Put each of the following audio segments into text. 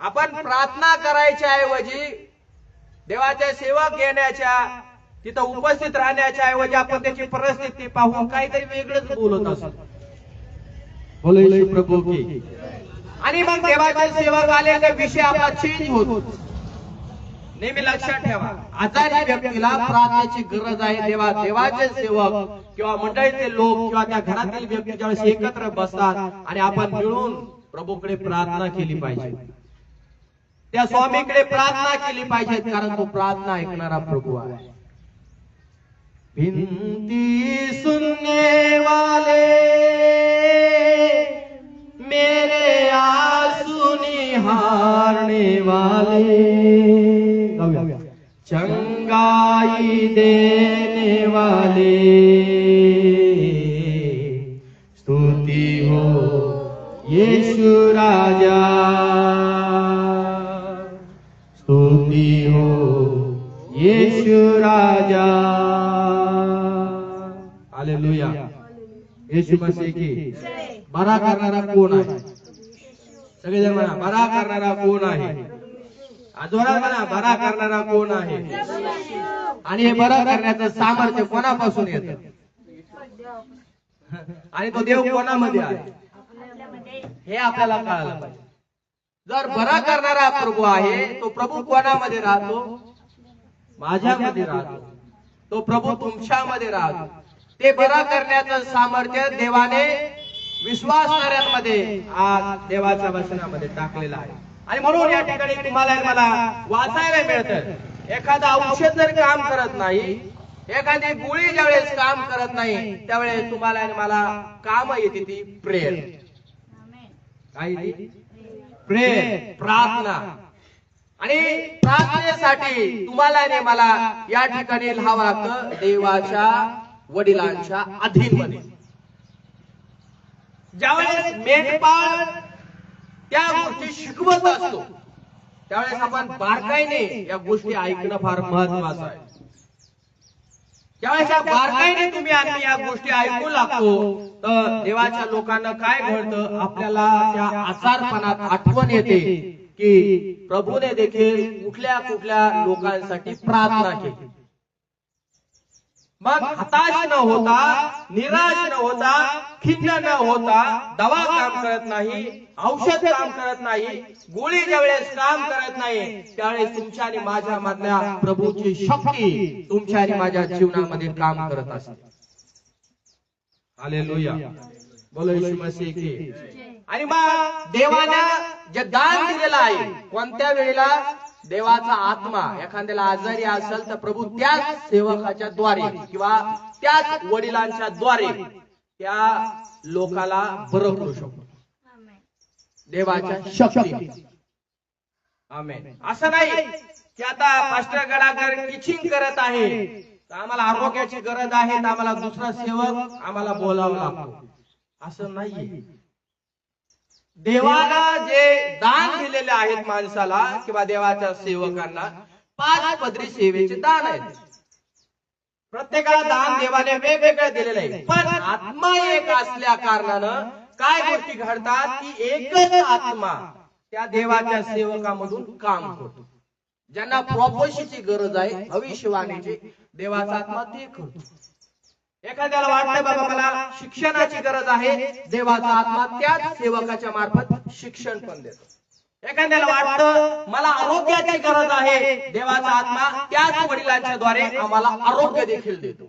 आपण प्रार्थना करायच्या ऐवजी देवाचे सेवक येण्याच्या तिथं उपस्थित राहण्याच्या ऐवजी आपण त्याची परिस्थिती पाहून काहीतरी वेगळंच बोलत असतो. बोलो येशू प्रभू की. आणि मग देवाचे सेवक आले तर विषय आपला चेंज होतो. नेहमी लक्षात ठेवा, आजारी व्यक्तीला प्रार्थनेची गरज आहे. देवाचे सेवक किंवा मंडळीचे लोक किंवा त्या घरातील व्यक्ती ज्यावेळेस एकत्र बसतात आणि आपण मिळून प्रभूकडे प्रार्थना केली पाहिजे, त्या स्वामीकडे प्रार्थना केली पाहिजे, कारण तो प्रार्थना ऐकणारा प्रभू आहे. विनती सुनने वाले मेरे आंसू निहारने वाले, चंगाई देने वाले, स्तुति हो यीशु राजा, स्तुति हो यीशु राजा. हालेलुया. यीशु मसीह की. बरा करणारा कोण आहे? सगळेजण म्हणा, बरा करणारा कोण आहे? जोरात म्हणा, बरा करणारा कोण आहे? आणि हे बरा करण्याचं सामर्थ्य कोणापासून येतं? आणि तो देव कोणामध्ये आहे हे आपल्याला कळायला पाहिजे. जर बरा करणारा प्रभू आहे, तो प्रभू कोणामध्ये राहतो? माझ्यामध्ये राहतो. तो प्रभू तुमच्यामध्ये राहतो. ते बरा करण्याचं सामर्थ्य देवाने विश्वासणाऱ्यांमध्ये आज देवाच्या वचनामध्ये टाकलेलं आहे. आणि म्हणून या ठिकाणी तुम्हाला मला वाचायला मिळतं, एखादा औषध जर काम करत नाही, एखादी गोळी ज्यावेळेस काम करत नाही, त्यावेळेस तुम्हाला आणि मला काम येते ती प्रेयर. काय ती? प्रेयर, प्रार्थना. आणि प्रार्थनेसाठी तुम्हाला आणि मला या ठिकाणी राहावं लागतं देवाच्या वडिलांच्या अधीनमध्ये. ज्यावेळेस मेंढपाळ त्या गोष्टी शिकवत असतो, त्यावेळेस आपण बारकाईने या गोष्टी ऐकणं फार महत्वाचं आहे. ज्यावेळेस बारकाईने तुम्ही आणि या गोष्टी ऐकू लागतो, तर देवाच्या लोकांना काय घडतं, आपल्याला त्या आजारपणात आठवण येते की प्रभूने देखील कुठल्या कुठल्या लोकांसाठी प्रार्थना केली. मग हताश न होता, निराश न होता, खिन्न न होता, दवा काम करत नाही, औषध काम करत नाही, गोळी ज्यावेळेस काम करत नाही, त्यावेळेस तुमच्या आणि माझ्या मधल्या प्रभूची शक्ती तुमच्या आणि माझ्या जीवनामध्ये काम करत असते. हालेलुया. बोलो येशू मसीह की. आणि मग देवाने जे दान दिलेलं आहे, कोणत्या वेळेला देवाचा आत्मा एखाद्याला आजारी असेल तर प्रभू त्याच सेवकाच्या द्वारे किंवा त्याच वडिलांच्या द्वारे त्या लोकाला बरं करू शकतो. देवाच्या शक्ती. आमेन. असं नाही की आता पास्टर गडाकर टीचिंग करत आहे तर आम्हाला आरोग्याची गरज आहे तर आम्हाला दुसरा सेवक आम्हाला बोलावं लागतो, असं नाही. देवाला जे दान दिलेले आहेत माणसाला किंवा देवाच्या सेवकांना, 5 पदरी सेवेचे दान आहेत. प्रत्येकाला दान देवाने वेगवेगळे दिलेले आहे. पण आत्मा एक असल्या कारणानं काय गोष्टी घडतात की एकच आत्मा त्या देवाच्या सेवकामधून काम करतो. ज्यांना प्रॉफेसीची गरज आहे, भविष्यवाणीची, देवाचा आत्मा ते करतो. एखाद्याला वाटतं बाबा मला शिक्षणाची गरज आहे, देवाचा आत्मा त्याच सेवकाच्या मार्फत शिक्षण पण देतो. एखाद्याला वाटतं मला आरोग्याची गरज आहे, देवाचा आत्मा त्याच वडिलांच्या द्वारे आम्हाला आरोग्य देखील देतो.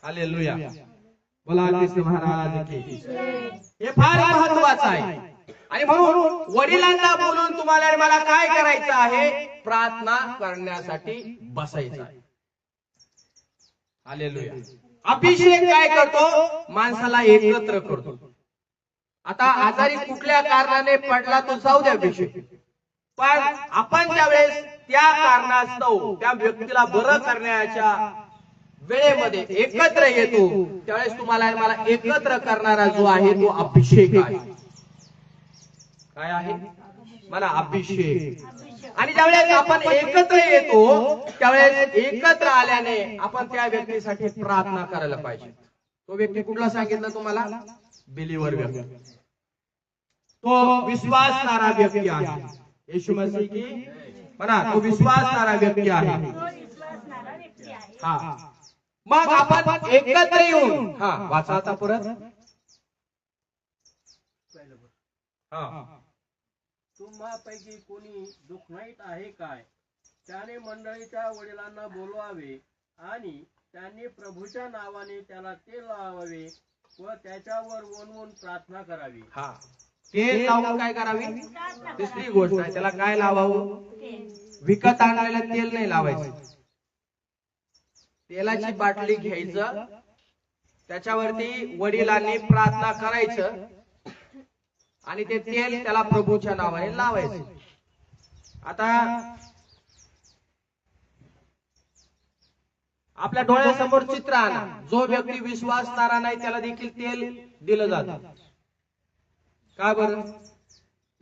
हालेलुया. बोला ख्रिस्त महाराज की. हे फार महत्वाचं आहे. आणि म्हणून वडिलांना बोलून तुम्हाला आणि मला काय करायचं आहे? प्रार्थना करण्यासाठी बसायचं आहे. हालेलुया. अभिषेक काय करतो? माणसाला एकत्र करतो. आता आजारी कुठल्या कारणाने पडला तो जाऊ द्या विषय, पण आपण ज्यावेळेस त्या कारणास्तव त्या व्यक्तीला बरं करण्याच्या वेळेमध्ये एकत्र येतो, त्यावेळेस तुम्हाला मला एकत्र करणारा जो आहे तो अभिषेक आहे. काय आहे? मला अभिषेक. आणि ज्यावेळेस आपण एकत्र येतो, त्यावेळेस एकत्र आल्याने आपण त्या व्यक्तीसाठी प्रार्थना करायला पाहिजे. तो व्यक्ती कुठला सांगितलं तुम्हाला? बिलीवर व्यक्ती. तो विश्वासणारा व्यक्ती आहे. येशू मसीह की म्हणा, तो विश्वासणारा व्यक्ती आहे. हा, मग आपण एकत्र येऊन, हा वाचा आता परत. हा, तुम्हापैकी कोणी दुःखनाईत आहे काय? त्याने मंडळीच्या वडिलांना बोलवावे आणि त्यांनी प्रभूच्या नावाने त्याला तेल लावावे व त्याच्यावर वणवून प्रार्थना करावी. हा, तेल लावून काय करावी? तिसरी गोष्ट आहे, त्याला काय लावावं? विकत आणलेलं तेल नाही लावायचं. तेलाची बाटली घ्यायचं, त्याच्यावरती वडिलांनी प्रार्थना करायचं आणि ते तेल त्याला प्रभूच्या नावाने लावायचं. आता आपल्या डोळ्यासमोर चित्र आणा. जो व्यक्ती विश्वासणारा नाही त्याला देखील तेल दिलं जातं. का बरं?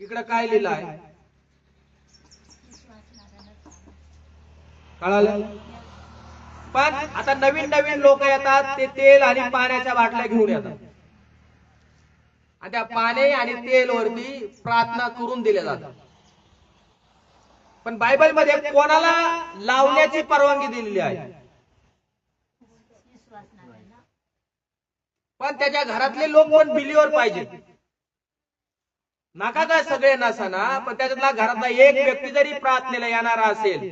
इकडं काय लिहिलं आहे? कळालं? पण आता नवीन नवीन लोक येतात, ते तेल आणि पाण्याच्या बाटल्या घेऊन येतात आणि त्या पाणी आणि तेल वरती प्रार्थना करून दिल्या जातात. पण बायबल मध्ये कोणाला लावण्याची परवानगी दिलेली आहे? पण त्याच्या घरातले लोक पण बिलीवर पाहिजे. नका काय सगळे नसना, पण त्याच्यातला घरातला एक व्यक्ती जरी प्रार्थनेला येणारा असेल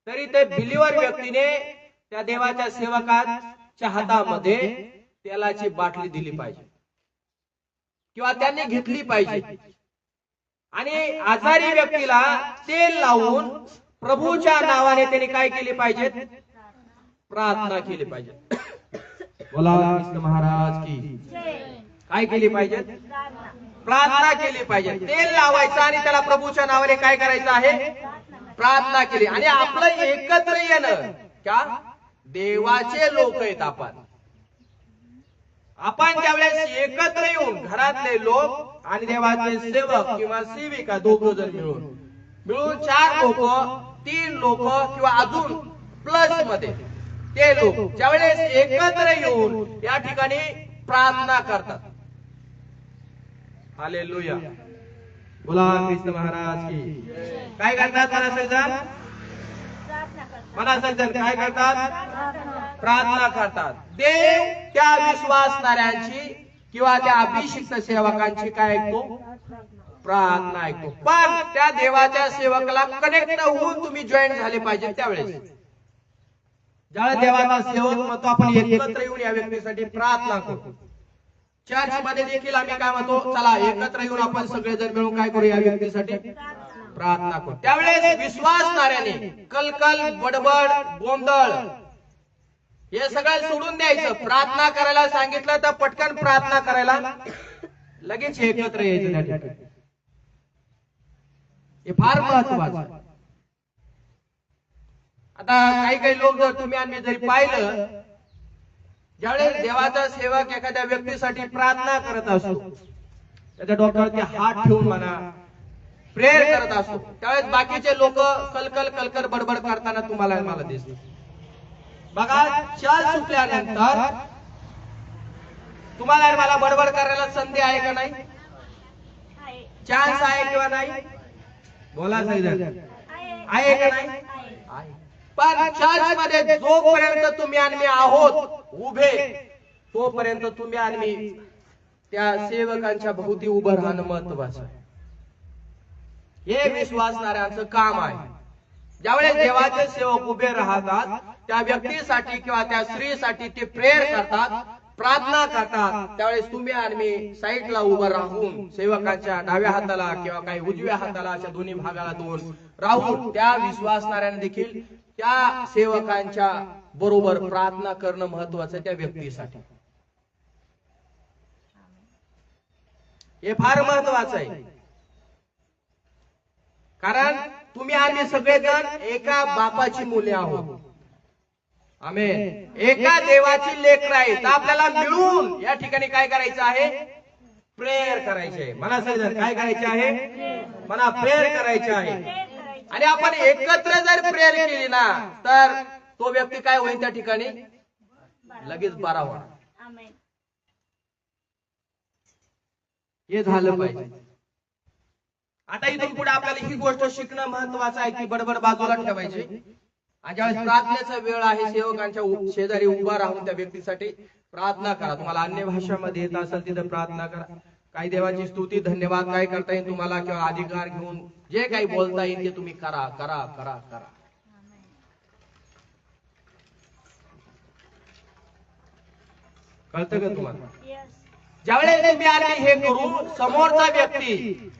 तरी ते बिलीवर व्यक्तीने त्या देवाच्या सेवकाच्या हातामध्ये तेलाची बाटली दिली पाहिजे किंवा त्यांनी घेतली पाहिजे आणि आजारी व्यक्तीला तेल लावून प्रभूच्या नावाने त्यांनी काय केले पाहिजे? प्रार्थना केली पाहिजे. बोला कृष्ण महाराज की. काय केली पाहिजे? प्रार्थना केली पाहिजे. तेल लावायचं आणि त्याला प्रभूच्या नावाने काय करायचं आहे? प्रार्थना केली. आणि आपलं एकत्र येणं, क्या देवाचे लोक आहेत आपण ज्यावेळेस एकत्र येऊन घरातले लोक आणि देवाचे सेवक किंवा सेविका दोघं जण मिळून 4 लोक, 3 लोक किंवा अजून प्लस मध्ये ते लोक ज्यावेळेस एकत्र येऊन या ठिकाणी प्रार्थना करतात. हालेलुया. बोला कृष्ण महाराज की. काय करतात? मला सज्जन काय करतात? प्रार्थना करतात. देव त्या विश्वासणाऱ्यांची किंवा त्या अभिषिक्त सेवकांची काय ऐकतो? प्रार्थना ऐकतो. पण त्या देवाच्या सेवकाला कनेक्ट होऊन तुम्ही जॉईन झाले पाहिजे. त्यावेळेस ज्यावेळेस देवाचा सेवक म्हणतो आपण एकत्र येऊन या व्यक्तीसाठी प्रार्थना करतो. चर्च मध्ये देखील आम्ही काय म्हणतो? चला एकत्र येऊन आपण सगळेजण मिळून काय करू? या व्यक्तीसाठी प्रार्थना करू. त्यावेळेस विश्वासणाऱ्याने कलकल, बडबड, गोंधळ हे सगळं सोडून द्यायचं. प्रार्थना करायला सांगितलं तर पटकन प्रार्थना करायला लगेच एकत्र यायचं त्या ठिकाणी. हे फार महत्वाचं. आता काही लोक जर तुम्ही आणि जरी पाहिलं, ज्यावेळेस देवाचा सेवक एखाद्या व्यक्तीसाठी प्रार्थना करत असतो, त्याच्या डोक्यावरती हात ठेवून म्हणा प्रेयर करत असतो, त्यावेळेस बाकीचे लोक कलकल कलकल बडबड करताना तुम्हाला मला दिसत. बघा, चर्च सुटल्यानंतर तुम्हाला मला बडबड करायला संधी आहे का नाही? चान्स आहे किंवा नाही? बोला सैजन, आहे का नाही? पण चर्च मध्ये जोपर्यंत तुम्ही आणि मी आहोत उभे, तोपर्यंत तुम्ही आणि मी त्या सेवकांच्या भोवती उभं राहणं महत्वाचं आहे. हे विश्वासणाऱ्यांचं काम आहे. ज्यावेळेस देवाचे सेवक उभे राहतात, त्या व्यक्तीसाठी किंवा त्या स्त्रीसाठी ते प्रेयर करतात, प्रार्थना करतात, त्यावेळेस तुम्ही आणि मी साईडला उभं राहून सेवकांच्या डाव्या हाताला किंवा काही उजव्या हाताला अशा दोन्ही भागाला दोन राहून त्या विश्वासणाऱ्यांनी देखील त्या सेवकांच्या बरोबर प्रार्थना करणं महत्वाचं त्या व्यक्तीसाठी. हे फार महत्वाचं आहे. कारण तुम्ही आम्ही सगळेजण एका बापाची मुले आहोत. आमेन. एका देवाची लेकरं आहेत. तर आपल्याला मिळून या ठिकाणी काय करायचं आहे? प्रेयर करायचे आहे. मला सगळेजण काय करायचे आहे? मला प्रेयर करायचे आहे. आणि आपण एकत्र जर प्रेयर केली ना, तर तो व्यक्ती काय होईल त्या ठिकाणी? लगेच बरा होणार. हे झालं पाहिजे. आता इथून पुढे आपल्याला ही गोष्ट शिकणं महत्वाचं आहे की बडबड बाजूला ठेवायची. आणि ज्यावेळेस प्रार्थनेचा वेळ आहे, सेवकांच्या शेजारी उभा राहून त्या व्यक्तीसाठी प्रार्थना करा. तुम्हाला अन्य भाषामध्ये येत असेल तिथे प्रार्थना करा. काही देवाची स्तुती धन्यवाद काय करता येईल तुम्हाला किंवा अधिकार घेऊन जे काही बोलता येईल ते तुम्ही करा करा करा करा. कळतं का तुम्हाला? ज्यावेळेस तुम्ही आणि हे करू, समोरचा व्यक्ती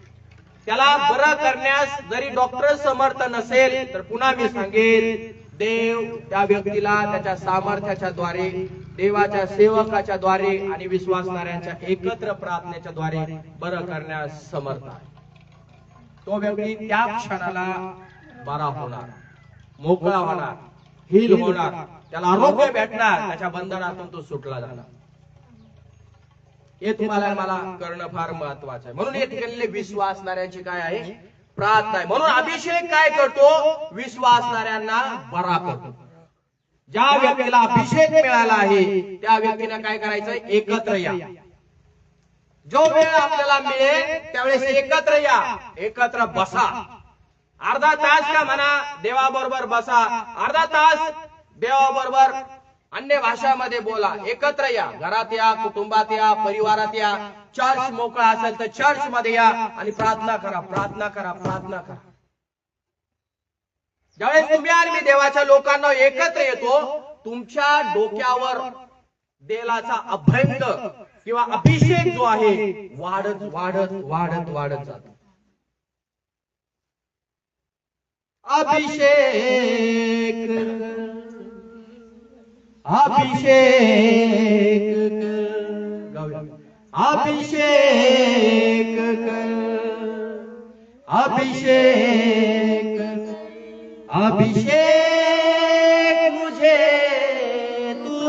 त्याला बरं करण्यास जरी डॉक्टर समर्थ नसेल तर पुन्हा मी सांगेन, देव त्या व्यक्तीला त्याच्या सामर्थ्याच्या द्वारे, देवाच्या सेवकाच्या द्वारे आणि विश्वासणाऱ्यांच्या एकत्र प्रार्थनेच्या द्वारे बरं करण्यास समर्थ आहे. तो व्यक्ती त्या क्षणाला बरा होणार, मोकळा होणार, हील होणार, त्याला आरोग्य भेटणार, त्याच्या बंधनातून तो सुटला जाणार. हे तुम्हाला मला करणं फार महत्वाचं आहे. म्हणून या ठिकाणी विश्वासणाऱ्यांची काय आहे? प्रार्थना आहे. म्हणून अभिषेक काय करतो? विश्वासणाऱ्यांना बरा करतो. ज्या व्यक्तीला अभिषेक मिळाला आहे त्या व्यक्तीने काय करायचं? एकत्र या. जो वेळ आपल्याला मिळेल त्यावेळेस एकत्र या, एकत्र बसा. अर्धा तास का म्हणा देवाबरोबर बसा, अर्धा तास देवाबरोबर अन्य भाषामध्ये बोला, एकत्र या. घरात या, कुटुंबात या, परिवारात या. चर्च मोकळा असेल तर चर्च मध्ये या आणि प्रार्थना करा, प्रार्थना करा, प्रार्थना करा. ज्यावेळेस तुम्ही आणि मी देवाच्या लोकांना एकत्र येतो, तुमच्या डोक्यावर देवाचा अभंग किंवा अभिषेक जो आहे वाढत वाढत वाढत वाढत जातो. अभिषेक अभिषेक अभिषेक अभिषेक अभिषेक मुझे तू.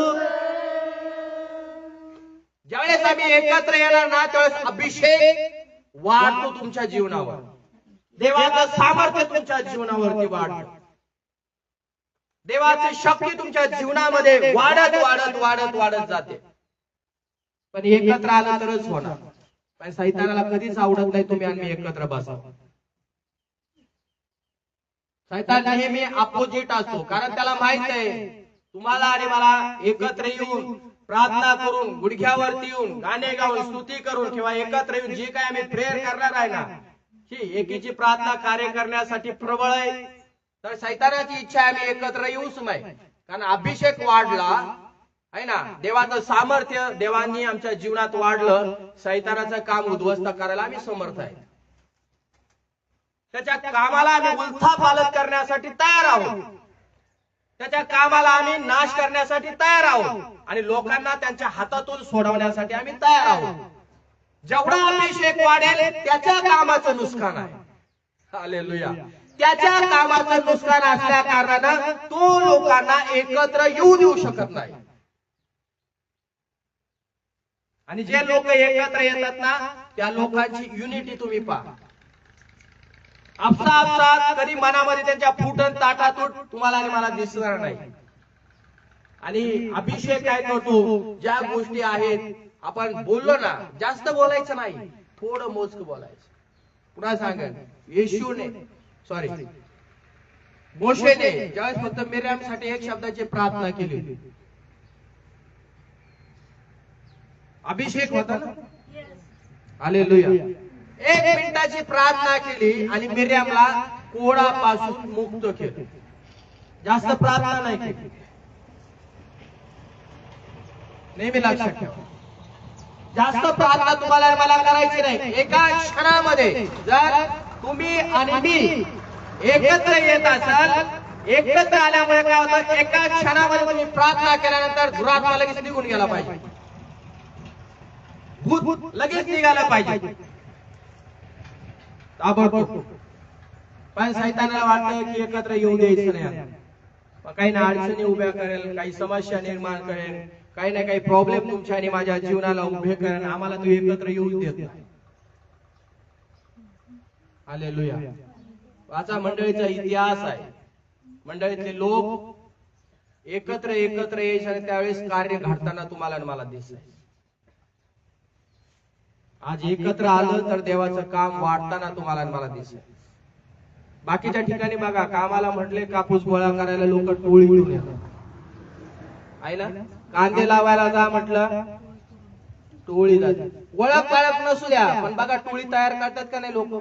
ज्यावेळेस आम्ही एकत्र येणार ना त्यावेळेस अभिषेक वाढतो तुमच्या जीवनावर, देवाचं सामर्थ्य तुमच्या जीवनावरती वाढतं, देवाची शक्ती तुमच्या जीवनामध्ये वाढत वाढत वाढत वाढत जाते. पण एकत्र आलं तरच होणार. पण सैतानाला कधीच आवडत नाही तुम्ही आणि मी एकत्र बसावं. सैतान नेहमी अपोजिट असतो, कारण त्याला माहित आहे तुम्हाला आणि मला एकत्र येऊन प्रार्थना करून, गुडघ्यावरती येऊन, गाणे गाऊन, स्तुती करून किंवा एकत्र येऊन जे काय आम्ही प्रेयर करणार आहे ना, ही एकीची प्रार्थना कार्य करण्यासाठी प्रबळ आहे. तर सैतानाची इच्छा आहे आम्ही एकत्र येऊच नाही. कारण अभिषेक वाढला आहे ना, देवाचं सामर्थ्य देवांनी आमच्या जीवनात वाढलं, सैतानाचं काम उद्ध्वस्त करायला आम्ही समर्थ आहे. त्याच्या कामाला आम्ही उलथापालथ करण्यासाठी तयार आहोत, त्याच्या कामाला आम्ही नाश करण्यासाठी तयार आहोत आणि लोकांना त्यांच्या हातातून सोडवण्यासाठी आम्ही तयार आहोत. जेवढा अभिषेक वाढेल त्याच्या कामाचं नुकसान आहे. हालेलुया. त्याच्या कामाचं नुकसान असल्या कारणानं तो लोकांना एकत्र येऊ देऊ शकत नाही. आणि जे लोक एकत्र येतात ना त्या लोकांची युनिटी तुम्ही पहा. आपसात कधी मनामध्ये त्यांच्या फुटन ताटातूट तुम्हाला आणि मला दिसणार नाही. आणि अभिषेक काय करतो? ज्या गोष्टी आहेत आपण बोललो ना, जास्त बोलायचं नाही, थोडं मोजकं बोलायचं. पुन्हा सांगा, येशूने सॉरी मोशेने ज्यावेळेस फक्त मिर्यामसाठी एक शब्दाची प्रार्थना केली, अभिषेक होता ना. हालेलुया. 1 मिनिटाची प्रार्थना केली आणि मिर्यामला कोडापासून मुक्त केलं. जास्त प्रार्थना नाही केली. नेहमी लक्षात ठेवा, जास्त प्रार्थना तुम्हाला मला करायची नाही. एका क्षणामध्ये जर तुम्ही आणि मी एकत्र येत असाल, एकत्र आल्यामुळे काय होतं? एका क्षणामध्ये तुम्ही प्रार्थना केल्यानंतर दुरात्मा लगेच निघून गेला पाहिजे, भूत लगेच निघाला पाहिजे. पण सैतानाला वाटतं की एकत्र येऊ द्यायचं नाही. काही ना अडचणी उभ्या करेल, काही समस्या निर्माण करेल, काही ना काही प्रॉब्लेम तुमच्या आणि माझ्या जीवनाला उभे करेल, आम्हाला तू एकत्र येऊ देत नाही. हालेलुया. वाचा मंडळीचा इतिहास आहे. मंडळीतले लोक एकत्र यायचे आणि त्यावेळेस कार्य घडताना तुम्हाला आणि मला दिसत. आज एकत्र आलं तर देवाचं काम वाढताना तुम्हाला आणि मला दिसेल. बाकीच्या ठिकाणी बघा, कामाला म्हटले कापूस गोळा करायला लोक टोळी घेऊन येतात. आहे ना, कांदे लावायला जा म्हटलं टोळी जाते. ओळख पाळख नसू द्या, पण बघा टोळी तयार करतात का नाही लोक.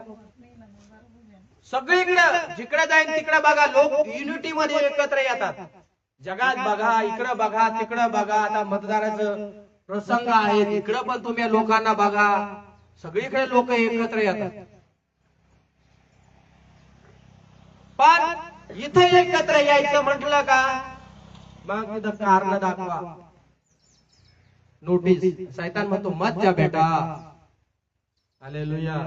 सगळीकडे जिकडे जाईल तिकडे बघा लोक युनिटी मध्ये एकत्र येतात. जगात बघा, इकडं बघा, तिकडं बघा. आता मतदाराचं प्रसंग आहे, तिकडं पण तुम्ही लोकांना बघा, सगळीकडे लोक एकत्र येतात. पण इथे एकत्र यायचं म्हटलं का मग तिथं कारण दाखवा, नोटीस. शैतान म्हणतो मत जा बेटा, हालेलुया,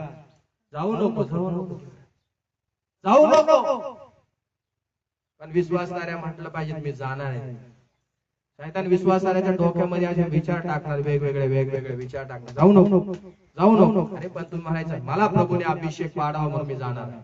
जाऊ नको, जाऊ नको, जाऊ नको. पण विश्वासणाऱ्या म्हटलं पाहिजे मी जाणार आहे. शैतान विश्वासणाऱ्याच्या डोक्यामध्ये असे विचार टाकणार, वेगवेगळे विचार टाकणार, जाऊ नको, जाऊ नको. अरे पण तुम्ही म्हणायचं मला प्रभूने अभिषेक वाढावा म्हणून मी जाणार आहे,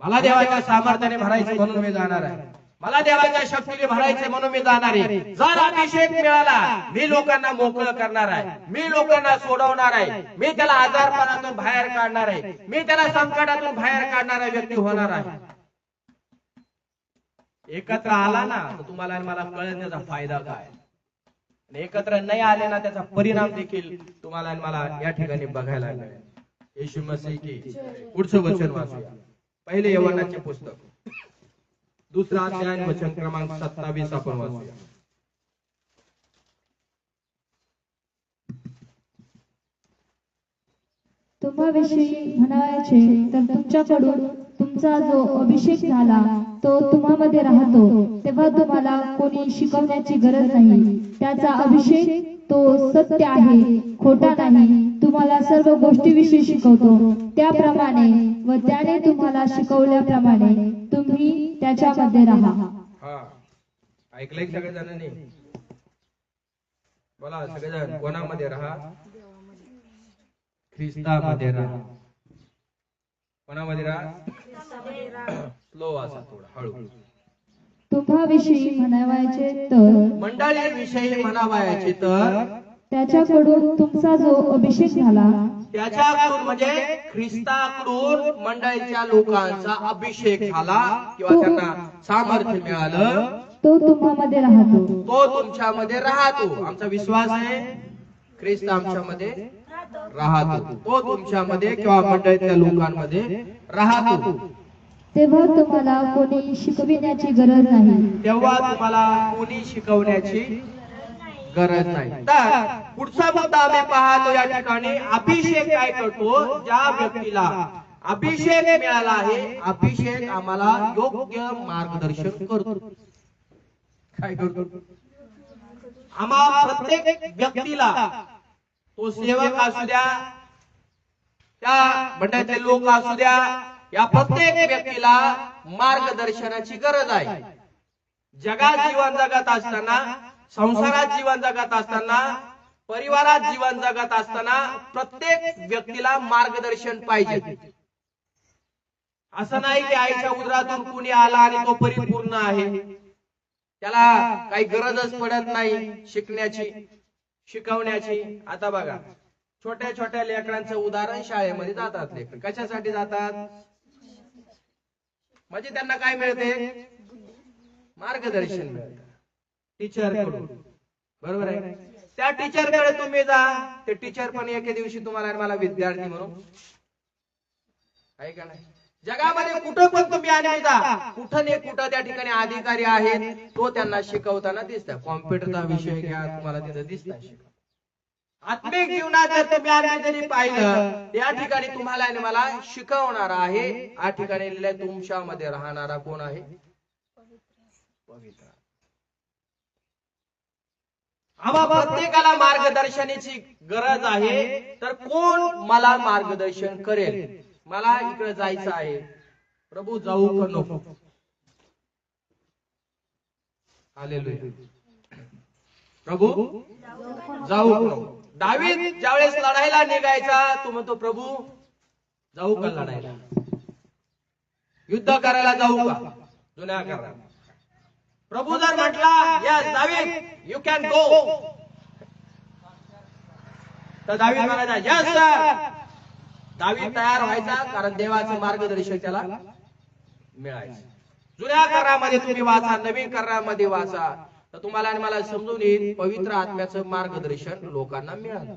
मला देवाच्या सामर्थ्याने भरायचं म्हणून मी जाणार आहे, मला देवाच्या शक्तीने भरायचे म्हणून मी जाणार आहे. जर अभिषेक मिळाला मी लोकांना मोकळं करणार आहे, मी लोकांना सोडवणार आहे, मी त्याला आजारपणातून बाहेर काढणार आहे, मी त्याला संकटातून बाहेर काढणारा व्यक्ती होणार आहे. एकत्र आला ना तर तुम्हाला आणि मला कळेल त्याचा फायदा काय. एकत्र नाही आले ना त्याचा परिणाम देखील तुम्हाला आणि मला या ठिकाणी बघायला मिळेल. येशू मसीह की. पुढचं वचन वाचूया, पहिले यवनाचे पुस्तक 2रा अध्याय वचन क्रमांक 27 आपण वाचूया. तुम्हाविषयी म्हणायचे तर तुमच्याकडून तुमचा जो अभिषेक झाला तो तुम्हामध्ये राहतो, तेव्हा तुम्हाला कोणी शिकवण्याची गरज नाही. त्याचा अभिषेक तो सत्य आहे, खोटा नाही. तुम्हाला सर्व गोष्टीविषयी शिकवतो त्याप्रमाणे व त्याने तुम्हाला शिकवल्याप्रमाणे तुम्ही त्याच्यामध्ये राहा. ऐकलंय सगळेजणांनी? बोला सगळेजण, कोणामध्ये राहा? ख्रिस्तामध्ये राहा. कोणामध्ये राहा? स्लो वाचा, थोडा हळू. तुम्हाविषयी म्हणावायचे तर, मंडळीविषयी म्हणावायचे तर, त्याच्याकडून तुमचा जो अभिषेक झाला, त्याच्याकडून म्हणजे ख्रिस्ताकडून मंडळीच्या लोकांचा अभिषेक झाला किंवा त्यांना सामर्थ्य मिळालं, तो तुम्हामध्ये राहतो. तो तुमच्यामध्ये राहतो. आमचा विश्वास आहे ख्रिस्त आमच्यामध्ये राहतो, तो तुमच्यामध्ये किंवा मंडळीच्या लोकांमध्ये राहतो. तेव्हा तुम्हाला कोणी शिकविण्याची गरज नाही. तेव्हा तुम्हाला कोणी शिकवण्याची गरज नाही. तर पुढचा मुद्दा आम्ही पाहतो या ठिकाणी, अभिषेक काय करतो? ज्या व्यक्तीला अभिषेक मिळाला आहे, अभिषेक आम्हाला योग्य मार्गदर्शन करतो. काय करतो? आम्हा प्रत्येक व्यक्तीला, तो सेवक असू द्या, त्या मंडळाचे लोक असू द्या, या प्रत्येक व्यक्तीला मार्गदर्शनाची गरज आहे. जगात जीवन जगत असताना, संसारात जीवन जगत असताना, परिवारात जीवन जगत असताना प्रत्येक व्यक्तीला मार्गदर्शन पाहिजे. असं नाही की आईच्या उदरातून कुणी आला आणि तो परिपूर्ण आहे, त्याला काही गरजच पडत नाही शिकण्याची, शिकवण्याची. आता बघा, छोट्या छोट्या लेकरांचं उदाहरण, शाळेमध्ये जातात लेकर, कशासाठी जातात? म्हणजे त्यांना काय मिळते? मार्गदर्शन मिळतं टीचर कडून, बरोबर आहे? त्या टीचर कडे तुम्ही जा, ते टीचर पण एके दिवशी तुम्हाला आणि मला विद्यार्थी म्हणून, आहे का नाही? जगामध्ये कुठं पण तुम्ही आणि जा, कुठं नाही कुठं त्या ठिकाणी अधिकारी आहेत, तो त्यांना शिकवताना दिसतात. कॉम्प्युटरचा विषय घ्या, तुम्हाला तिथं दिसतात. आत्मिक जीवनात जर तुम्ही आणि जरी पाहिलं, या ठिकाणी तुम्हाला आणि मला शिकवणारा आहे. या ठिकाणी लिहिलंय तुमच्यामध्ये राहणारा कोण आहे? पवित्र. आम्हा प्रत्येकाला मार्गदर्शनाची गरज आहे. तर कोण मला मार्गदर्शन करेल? मला इकडे जायचं आहे, प्रभू जाऊ का नको? हालेलुया. प्रभू जाऊ का नको? दावीद ज्यावेळेस लढायला निघायचा, तो म्हणतो प्रभू जाऊ का लढायला? युद्ध करायला जाऊ का? जुन्या करायला. प्रभू जर म्हटला यस दावीद यू कॅन गो, तर दावीद म्हणायचा यस सर. दावीद तयार व्हायचा कारण देवाचं मार्गदर्शन त्याला मिळायचं. जुन्या करारामध्ये तुम्ही वाचा, नवीन करारामध्ये वाचा, तर तुम्हाला आणि मला समजून येईल पवित्र आत्म्याचं मार्गदर्शन लोकांना मिळालं.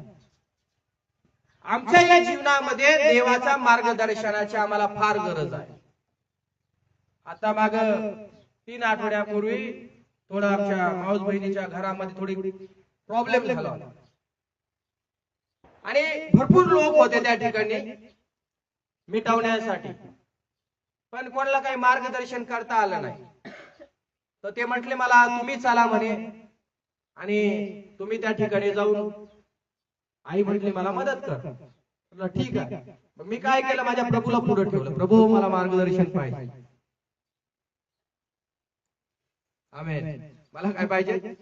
आमच्या या जीवनामध्ये देवाच्या मार्गदर्शनाची आम्हाला फार गरज आहे. आता माग 3 आठवड्यापूर्वी थोडं आमच्या माऊस बहिणीच्या घरामध्ये थोडी प्रॉब्लेम झाला होता आणि भरपूर लोक होते त्या ठिकाणी मिटवण्यासाठी, पण कोणाला काही मार्गदर्शन करता आलं नाही. तर ते म्हटले मला तुम्ही चला म्हणे आणि तुम्ही त्या ठिकाणी जाऊन, आई म्हटली मला मदत कर. म्हटलं ठीक आहे. मग मी काय केलं, माझ्या प्रभूला पुढे ठेवलं. प्रभू मला मार्गदर्शन पाहिजे. आमेन. मला काय पाहिजे,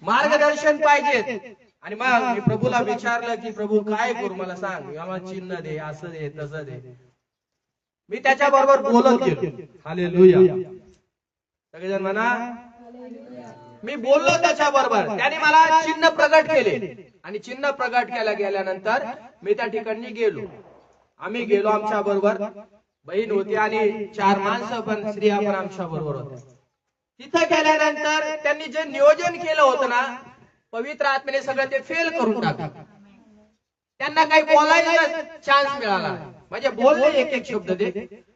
मार्गदर्शन पाहिजे. आणि मग मी प्रभूला विचारलं की प्रभू काय करू, मला सांग, मला चिन्ह दे, असं दे, तसं दे. मी त्याच्या बरोबर बोलत गेलो. हालेलुया. सगळेजण म्हणा, मी बोललो त्याच्या बरोबर. त्याने मला चिन्ह प्रगट केले आणि चिन्ह प्रगट केला गेल्यानंतर मी त्या ठिकाणी गेलो. आम्ही गेलो, आमच्या बरोबर बहीण होती आणि 4 माणसं पण, स्त्रिया पण आमच्या बरोबर होत्या. तिथं गेल्यानंतर त्यांनी जे नियोजन केलं होतं ना, पवित्र आत्म्याने सगळं ते फेल करून टाकलं. त्यांना काही बोलायला चान्स मिळाला, म्हणजे बोलले एक एक शब्द ते,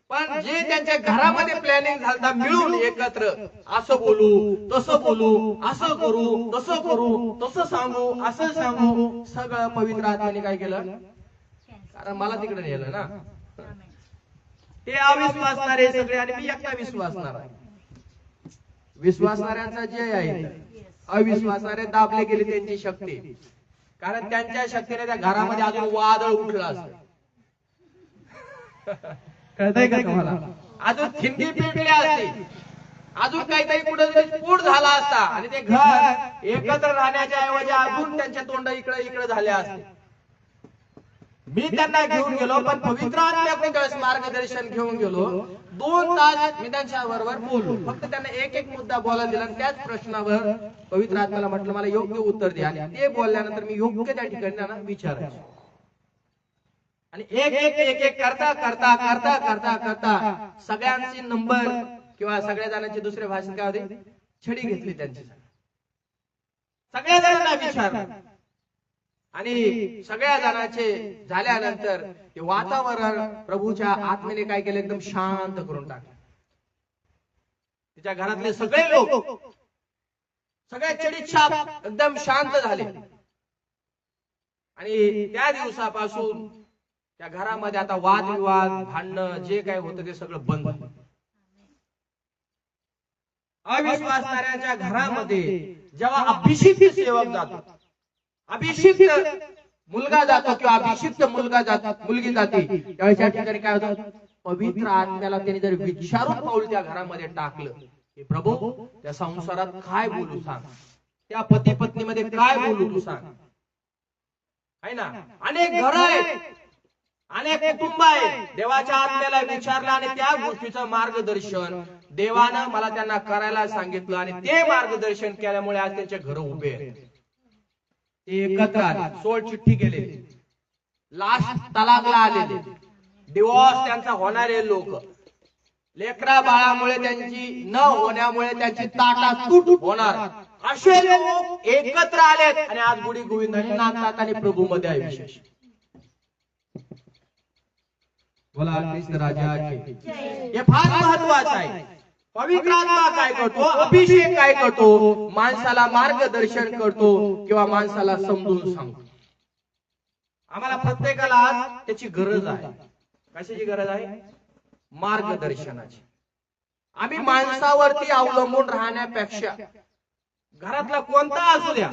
पण जे त्यांच्या घरामध्ये प्लॅनिंग झालं मिळून एकत्र, असं बोलू, तसं बोलू, असं करू, तसं करू, तसं सांगू, असं सांगू, सगळं पवित्र आत्म्याने काय केलं, कारण मला तिकडे नेलं ना. ते अविश्वासणारे सगळे आणि मी एकटा विश्वासणार आहे. विश्वासणाऱ्यांचा जय आहे, अविश्वासणारे दाबले गेले त्यांची शक्ती, कारण त्यांच्या शक्तीने त्या घरामध्ये अजून वादळ उठला असत. कळतंय का तुम्हाला, अजून थिंडी पेटली असती, अजून काहीतरी कुठेतरी स्फोट झाला असता आणि ते घर एकत्र राहण्याच्या ऐवजी अजून त्यांच्या तोंड इकडे इकडे झाले असते. मी त्यांना घेऊन गेलो, पण पवित्र आत्म्याकडून त्यावेळेस मार्गदर्शन घेऊन गेलो. 2 तास मी त्यांच्या बरोबर बोललो. फक्त त्यांना एक एक मुद्दा बोलायला दिला, त्याच प्रश्नावर पवित्र आत्म्याला म्हटलं मला योग्य उत्तर द्या. आणि ते बोलल्यानंतर मी योग्य त्या ठिकाणी त्यांना विचारायचो. आणि एक एक एक एक करता करता करता करता करता सगळ्यांची नंबर किंवा सगळ्या जणांची दुसऱ्या भाषेत काय होते, छडी घेतली त्यांची. सगळ्या जणांना विचारलं आणि सगळ्या जणांचे झाल्यानंतर ते वातावरण प्रभूच्या आत्म्याने काय केलं, एकदम शांत करून टाकलं. तिच्या घरातले सगळे लोक, सगळे चडीछाप एकदम शांत झाले. आणि त्या दिवसापासून त्या घरामध्ये आता वादविवाद, भांडणं जे काय होतं ते सगळं बंद. अविश्वासणाऱ्यांच्या घरामध्ये जेव्हा अभिषिक्त सेवक जातो, अभिषिक्त मुलगा जातो किंवा अभिषिक्त मुलगा जातो, मुलगी जाते, त्यावेळेस त्या ठिकाणी काय होतं, पवित्र आत्म्याला त्याने जर विचारून पाऊल त्या घरामध्ये टाकलं की प्रभू त्या संसारात काय बोलू सांग, त्या पती पत्नीमध्ये काय बोलू तू सांग. आहे ना, अनेक घर आहेत, अनेक कुटुंब आहेत, देवाच्या आत्म्याला विचारलं आणि त्या गोष्टीचं मार्गदर्शन देवानं मला त्यांना करायला सांगितलं आणि ते मार्गदर्शन केल्यामुळे आज त्यांचे घर उभे आहेत. ते एकत्र आले, 16 चिठ्ठी गेलेले, लास्ट तलाकला आलेले, डिवॉर्स त्यांचा होणारे लोक, लेकरा बाळामुळे त्यांची न होण्यामुळे त्यांची ताटातूट होणार, असे लोक एकत्र आलेत आणि आज गुढी गोविंदाने नाचतात आणि प्रभू मध्ये आहे. विशेष बोला ख्रिस्त राजाचे, हे फार महत्वाचं आहे. पवित्र आत्मा काय करतो, अभिषेक काय करतो, माणसाला मार्गदर्शन करतो किंवा माणसाला समजून सांगतो. आम्हाला प्रत्येकाला आज त्याची गरज आहे. कशाची गरज आहे, मार्गदर्शनाची. आम्ही माणसावरती अवलंबून राहण्यापेक्षा, घरातला कोणता असू द्या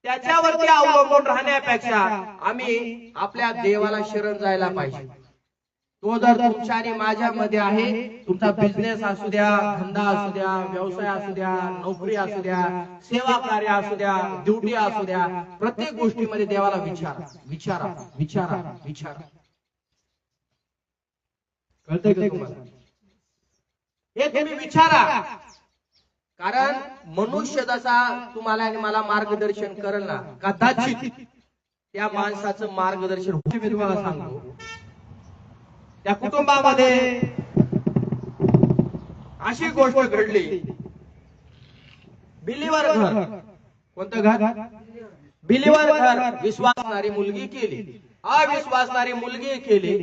त्याच्यावरती अवलंबून राहण्यापेक्षा आम्ही आपल्या देवाला शरण जायला पाहिजे. तो जर तुमच्या आणि माझ्यामध्ये आहे, तुमचा बिझनेस असू द्या, धंदा असू द्या, व्यवसाय असू द्या, नोकरी असू द्या, सेवा कार्य असू द्या, ड्युटी असू द्या, प्रत्येक गोष्टीमध्ये देवाला विचारा विचारा विचारा विचारा. कळतंय का तुम्हाला, हे तुम्ही विचारा. कारण मनुष्य जसा तुम्हाला आणि मला मार्गदर्शन करेल ना, कदाचित त्या माणसाचं मार्गदर्शन होते. मी तुम्हाला सांगतो, त्या कुटुंबामध्ये अशी गोष्ट घडली. बिलीवर घर, कोणतं घर? बिलीवर घर. विश्वासणारी मुलगी केली, अविश्वासणारी मुलगी केली.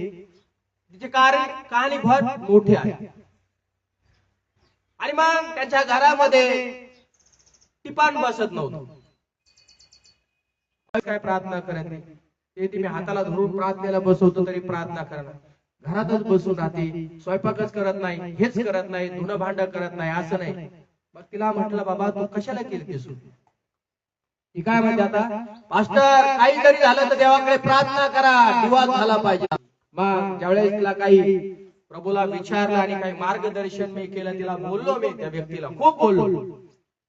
तिचे कारण कहाणी भर मोठी आहे. आणि मग त्यांच्या घरामध्ये टिपाण बसत नव्हतं. काय प्रार्थना करत नाही ते, तुम्ही हाताला धरून प्रार्थनेला बसवतो तरी प्रार्थना करणार. घरातच बसून राहते, स्वयंपाकच करत नाही, हेच करत नाही, धुणं भांड करत नाही, असं नाही. मग तिला म्हटलं, बाबा तू कशाला केली सून? ती काय म्हणते, आता मास्टर काही जरी झालं तर देवाकडे प्रार्थना करा, निवास झाला पाहिजे. मग ज्यावेळेस तिला काही प्रभूला विचारलं आणि काही मार्गदर्शन मी केलं, तिला बोललो, मी त्या व्यक्तीला खूप बोललो.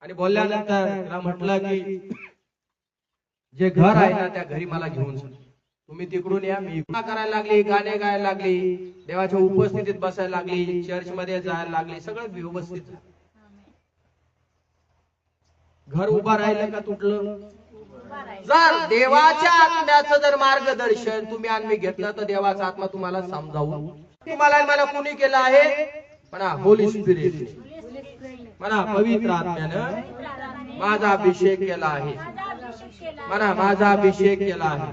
आणि बोलल्यानंतर तिला म्हटलं की जे घर आहे ना त्या घरी मला घेऊन जा, तुम्ही तिकडून या. मी करायला लागली, गाणे गायला लागली, देवाच्या उपस्थितीत बसायला लागली, चर्च मध्ये जायला लागली, सगळं व्यवस्थित. घर उभा राहिलं का तुटलं? जर देवाच्या आत्म्याचं जर मार्गदर्शन तुम्ही आणि मी घेतलं तर देवाचा आत्मा तुम्हाला समजावून, तुम्हाला मला कुणी केलं आहे? म्हणा होली स्पिरिट, म्हणा पवित्र आत्म्यानं माझा अभिषेक केला आहे. म्हणा माझा अभिषेक केला आहे.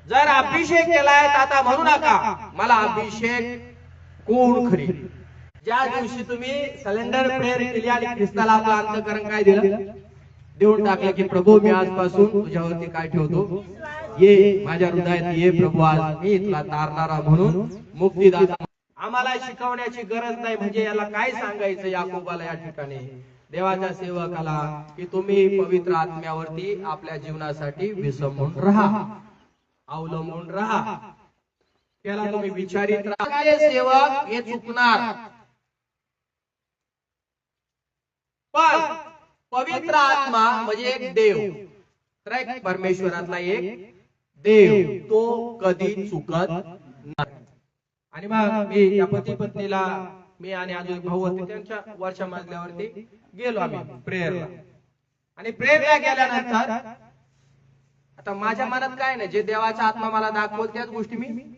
जर अभिषेक केलाय तर आता म्हणू नका मला अभिषेक कोण खरी. ज्या दिवशी तुम्ही सलेंडर प्रेयर केली आणि ख्रिस्ताला आपलं अंतःकरण काय दिलं? देऊन टाकलं की प्रभू मी आजपासून तुझ्यावरती काय ठेवतो? ये माझ्या हृदयात ये प्रभू, आज मी तुला तारणारा म्हणून मुक्तीदाता. आम्हाला शिकवण्याची गरज नाही. म्हणजे याला काय सांगायचं याकोबाला या ठिकाणी, देवाच्या सेवकाला, की तुम्ही पवित्र आत्म्यावरती आपल्या जीवनासाठी विसंबून राहा, अवलंबून राहा. त्याला तुम्ही विचारित राहा. सेवक हे चुकणार, पण पवित्र आत्मा म्हणजे एक देव, परमेश्वरातला एक देव, तो कधी चुकत नाही. आणि मग मी या पती पत्नीला, मी आणि अजून भाऊ होते, त्यांच्या वरच्या मजल्यावरती गेलो आम्ही प्रेयरला. आणि प्रेयरला गेल्यानंतर आता माझ्या मनात काय नाही, जे देवाचा आत्मा मला दाखवत त्याच गोष्टी मी